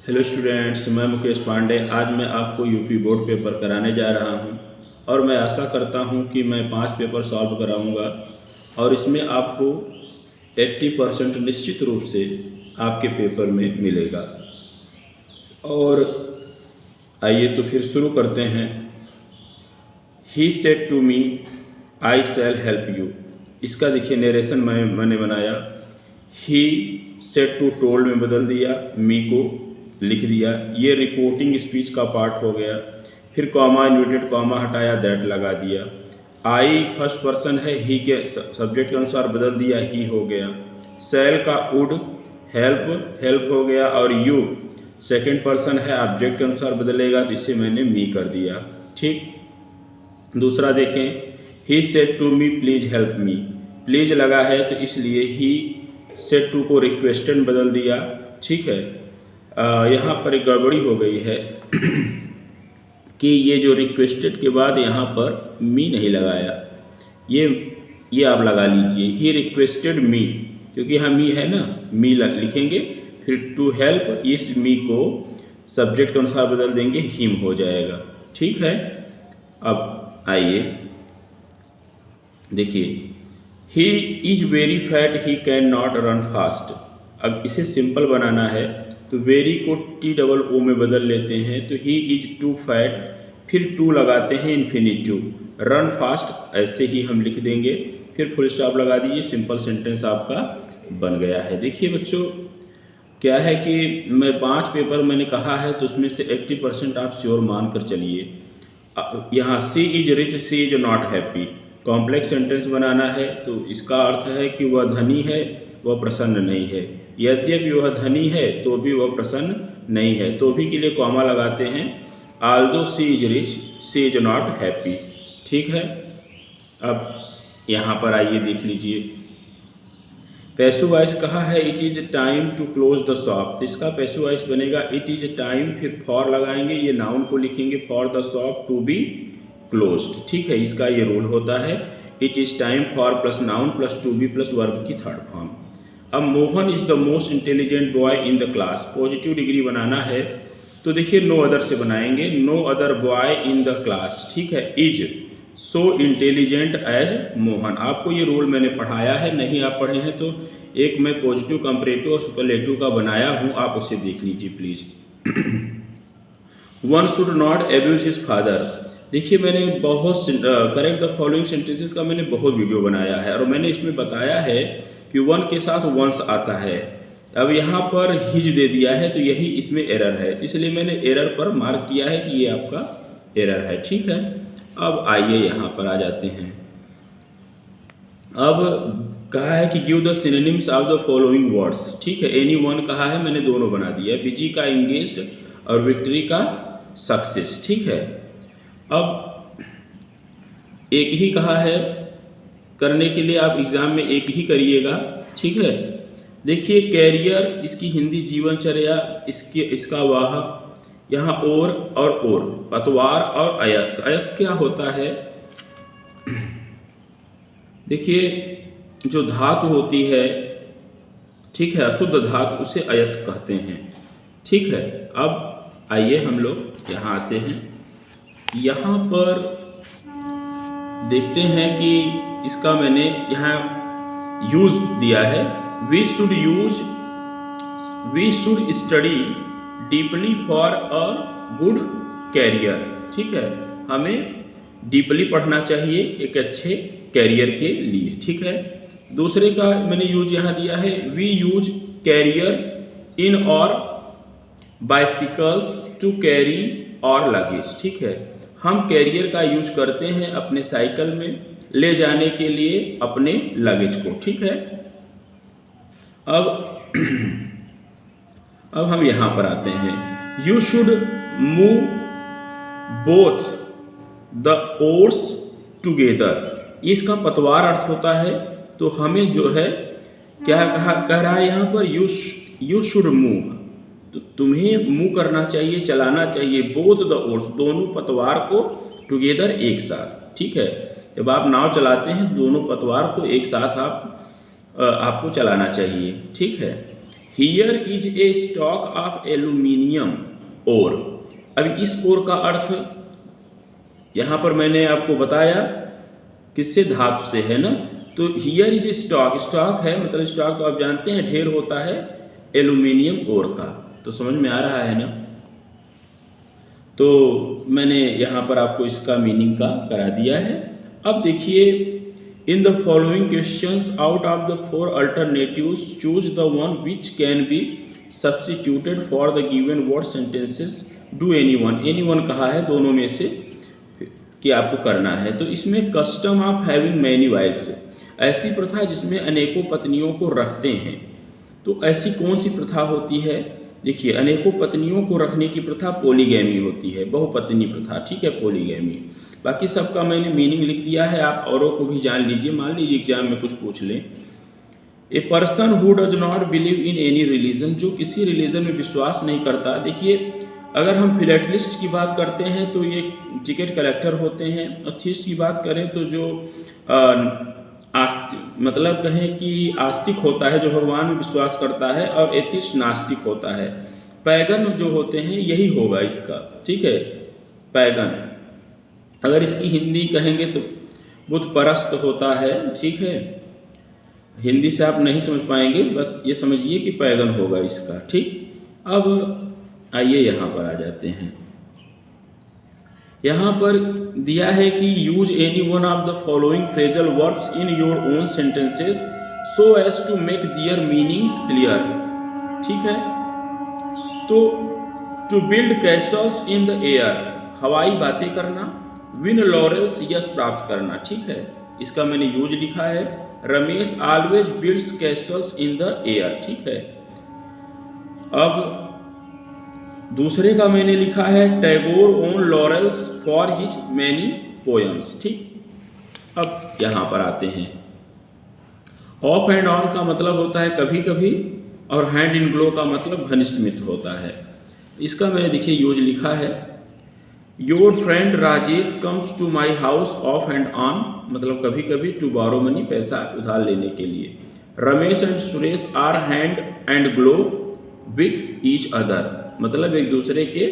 Hello students, मैं मुकेश पांडे। आज मैं आपको यूपी बोर्ड पेपर कराने जा रहा हूं और मैं आशा करता हूं कि मैं 5 पेपर सॉल्व कराऊंगा और इसमें आपको 80% निश्चित रूप से आपके पेपर में मिलेगा। और आइए तो फिर शुरू करते हैं। He said to me I shall help you. इसका देखिए नरेशन मैंने बनाया। ही सेड टू टोल्ड में बदल दिया, मी को लिख दिया। ये रिपोर्टिंग स्पीच का पार्ट हो गया। फिर कॉमा इन्वर्टेड कॉमा हटाया, दैट लगा दिया। आई फर्स्ट पर्सन है, ही के सब्जेक्ट के अनुसार बदल दिया, ही हो गया। सेल का वुड, हेल्प हो गया। और यू सेकंड पर्सन है, ऑब्जेक्ट के अनुसार बदलेगा तो इसे मैंने मी कर दिया। ठीक, दूसरा देखें। He said to me please help me. Please लगा है तो इसलिए ही सेड टू को रिक्वेस्टेड बदल दिया। ठीक है, यहाँ पर एक गड़बड़ी हो गई है कि ये जो रिक्वेस्टेड के बाद यहाँ पर मी नहीं लगाया। ये आप लगा लीजिए, ही रिक्वेस्टेड मी, क्योंकि यहाँ मी है ना, मी लिखेंगे। फिर टू हेल्प, इस मी को सब्जेक्ट के अनुसार बदल देंगे, हिम हो जाएगा। ठीक है, अब आइए देखिए। He is very fat, he can not run fast. अब इसे सिंपल बनाना है तो वेरी को TOO में बदल लेते हैं तो ही इज टू फैट, फिर टू लगाते हैं इन्फिनिटिव। रन फास्ट ऐसे ही हम लिख देंगे, फिर फुल स्टॉप लगा दीजिए। सिंपल सेंटेंस आपका बन गया है। देखिए बच्चों, क्या है कि मैं 5 पेपर मैंने कहा है तो उसमें से 80% आप श्योर मान कर चलिए। यहाँ she is rich, she is not happy. Complex sentence बनाना है तो इसका अर्थ है कि वह धनी है, वह प्रसन्न नहीं है। यद्यपि वह धनी है तो भी वह प्रसन्न नहीं है, तो भी के लिए कॉमा लगाते हैं। Although she is rich, she is not happy. ठीक है, अब यहाँ पर आइए देख लीजिए। पैसिव वॉइस कहा है it is time to close the shop, तो इसका पैसिव वॉइस बनेगा इट इज टाइम, फिर फॉर लगाएंगे, ये नाउन को लिखेंगे, for the shop to be closed. ठीक है, इसका ये रूल होता है, it is time for plus noun plus to be plus verb की थर्ड फॉर्म। अब Mohan is the most intelligent boy in the class, positive degree बनाना है तो देखिए नो अदर से बनाएंगे, no other boy in the class. ठीक है, is so intelligent as Mohan. आपको ये रूल मैंने पढ़ाया है, नहीं आप पढ़े हैं तो एक मैं पॉजिटिव, कंपैरेटिव और सुपरलेटिव का बनाया हूँ, आप उसे देख लीजिए please. One should not abuse his father. देखिए मैंने बहुत करेक्ट द फॉलोइंग सेंटेंसेस का मैंने बहुत वीडियो बनाया है और मैंने इसमें बताया है कि वन के साथ वंस आता है। अब यहाँ पर हिज दे दिया है तो यही इसमें एरर है, तो इसलिए मैंने एरर पर मार्क किया है कि ये आपका एरर है। ठीक है, अब आइए यहाँ पर आ जाते हैं। अब कहा है कि give the synonyms of the following words. ठीक है, एनी वन कहा है, मैंने दोनों बना दिया, बिजी का इंगेज्ड और विक्ट्री का सक्सेस। ठीक है, अब एक ही कहा है करने के लिए, आप एग्जाम में एक ही करिएगा। ठीक है, देखिए कैरियर, इसकी हिंदी जीवनचर्या, इसका वाहक, यहाँ और पतवार और अयस्क। अयस्क क्या होता है? देखिए जो धातु होती है, ठीक है, अशुद्ध धातु, उसे अयस्क कहते हैं। ठीक है, अब आइए हम लोग यहाँ आते हैं। यहाँ पर देखते हैं कि इसका मैंने यहाँ यूज दिया है, we should study deeply for a good career. ठीक है, हमें डीपली पढ़ना चाहिए एक अच्छे कैरियर के लिए। ठीक है, दूसरे का मैंने यूज यहाँ दिया है, वी यूज कैरियर इन और बाइसिकल्स टू कैरी और लगेज। ठीक है, हम कैरियर का यूज करते हैं अपने साइकिल में ले जाने के लिए अपने लगेज को। ठीक है, अब हम यहाँ पर आते हैं। You should move both the ores together, इसका पतवार अर्थ होता है, तो हमें जो है क्या कह रहा है यहाँ पर, यू शुड मूव, तो तुम्हें मूव करना चाहिए, चलाना चाहिए, बोथ द ओर्स, दोनों पतवार को, टुगेदर एक साथ। ठीक है, जब आप नाव चलाते हैं दोनों पतवार को एक साथ आपको चलाना चाहिए। ठीक है, here is a stock of aluminium ore. अब इस ओर का अर्थ यहाँ पर मैंने आपको बताया किससे, धातु से, है ना। तो here is a stock, stock है मतलब स्टॉक तो आप जानते हैं ढेर होता है एल्यूमिनियम ओर का, तो समझ में आ रहा है ना। तो मैंने यहाँ पर आपको इसका मीनिंग का करा दिया है। अब देखिए, in the following questions out of the 4 alternatives choose the one which can be substituted for the given word sentences, do anyone कहा है, दोनों में से कि आपको करना है। तो इसमें custom of having many wifes, ऐसी प्रथा जिसमें अनेकों पत्नियों को रखते हैं। तो ऐसी कौन सी प्रथा होती है? देखिए, अनेकों पत्नियों को रखने की प्रथा पोलीगैमी होती है, बहुपत्नी प्रथा, ठीक है, पोलीगैमी। बाकी सबका मैंने मीनिंग लिख दिया है, आप औरों को भी जान लीजिए। मान लीजिए एग्जाम में कुछ पूछ लें, a person who does not believe in any religion, जो किसी रिलीजन में विश्वास नहीं करता। देखिए, अगर हम फिलैटलिस्ट की बात करते हैं तो ये टिकट कलेक्टर होते हैं, और थीस्ट की बात करें तो जो मतलब कहें कि आस्तिक होता है, जो भगवान में विश्वास करता है, और एथिस्ट नास्तिक होता है। पैगन जो होते हैं यही होगा इसका, ठीक है, पैगन। अगर इसकी हिंदी कहेंगे तो बुद्ध परस्त होता है, ठीक है। हिंदी से आप नहीं समझ पाएंगे, बस ये समझिए कि पैगन होगा इसका, ठीक। अब आइए यहाँ पर आ जाते हैं। यहाँ पर दिया है कि use any one of the following phrasal verbs in your own sentences so as to make their meaning clear, ठीक है। तो to build castles in the air, हवाई बातें करना। विन लॉरेल्स, यश प्राप्त करना, ठीक है। इसका मैंने यूज लिखा है, Ramesh always builds Castle's in the air, ठीक है। अब दूसरे का मैंने लिखा है, Tagore own laurels for his many poems, ठीक। अब यहाँ पर आते हैं, ऑफ एंड ऑन का मतलब होता है कभी कभी, और हैंड इन ग्लो का मतलब घनिष्ठ मित्र होता है। इसका मैंने देखिए यूज लिखा है, your friend Rajesh comes to my house off and on, मतलब कभी कभी, टू बोरो मनी, पैसा उधार लेने के लिए। Ramesh and Suresh are hand and glow with each other, मतलब एक दूसरे के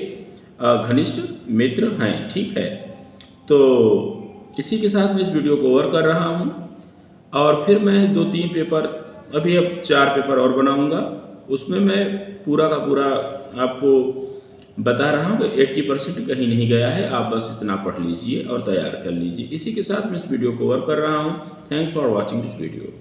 घनिष्ठ मित्र हैं, ठीक है। तो इसी के साथ मैं इस वीडियो को ओवर कर रहा हूँ, और फिर मैं 2-3 पेपर, अभी अब 4 पेपर और बनाऊँगा, उसमें मैं पूरा का पूरा आपको बता रहा हूँ कि 80% कहीं नहीं गया है। आप बस इतना पढ़ लीजिए और तैयार कर लीजिए। इसी के साथ मैं इस वीडियो को ओवर कर रहा हूँ। Thanks for watching this video.